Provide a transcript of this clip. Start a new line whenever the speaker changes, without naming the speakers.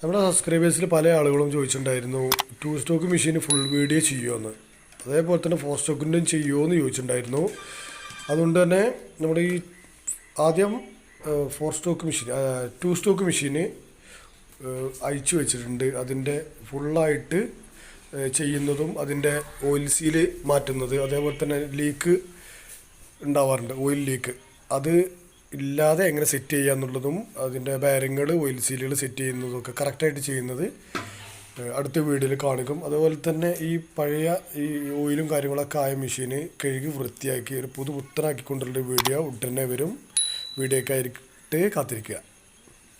നമ്മുടെ സബ്സ്ക്രൈബേഴ്സിൽ പല ആളുകളും ചോദിച്ചിട്ടുണ്ടായിരുന്നു 2 സ്റ്റോക്ക് മെഷീൻ ഫുൾ വീഡിയോ ചെയ്യുമോയെന്ന്. അതേപോലെ തന്നെ 4 സ്റ്റോക്കിൻ്റെയും ചെയ്യുമോ എന്ന് ചോദിച്ചിട്ടുണ്ടായിരുന്നു. അതുകൊണ്ട് തന്നെ നമ്മുടെ ഈ ആദ്യം 2 സ്റ്റോക്ക് മെഷീന് അയച്ചു വെച്ചിട്ടുണ്ട്. അതിൻ്റെ ഫുള്ളായിട്ട് ചെയ്യുന്നതും അതിൻ്റെ ഓയിൽ സീല് മാറ്റുന്നത്, അതേപോലെ തന്നെ ലീക്ക് ഉണ്ടാവാറുണ്ട്, ഓയിൽ ലീക്ക്. അത് ഇല്ലാതെ എങ്ങനെ സെറ്റ് ചെയ്യുക എന്നുള്ളതും അതിൻ്റെ ബെയറിങ്ങൾ ഓയിൽ സീലുകൾ സെറ്റ് ചെയ്യുന്നതൊക്കെ കറക്റ്റായിട്ട് ചെയ്യുന്നത് അടുത്ത വീഡിയോയിൽ കാണിക്കും. അതുപോലെ തന്നെ ഈ പഴയ ഈ ഓയിലും കാര്യങ്ങളൊക്കെ ആയ മെഷീന് കഴുകി വൃത്തിയാക്കി ഒരു പുത്തനാക്കിക്കൊണ്ടുള്ള വീഡിയോ ഉടനെ വരും. വീഡിയോക്കായിട്ട് കാത്തിരിക്കുക.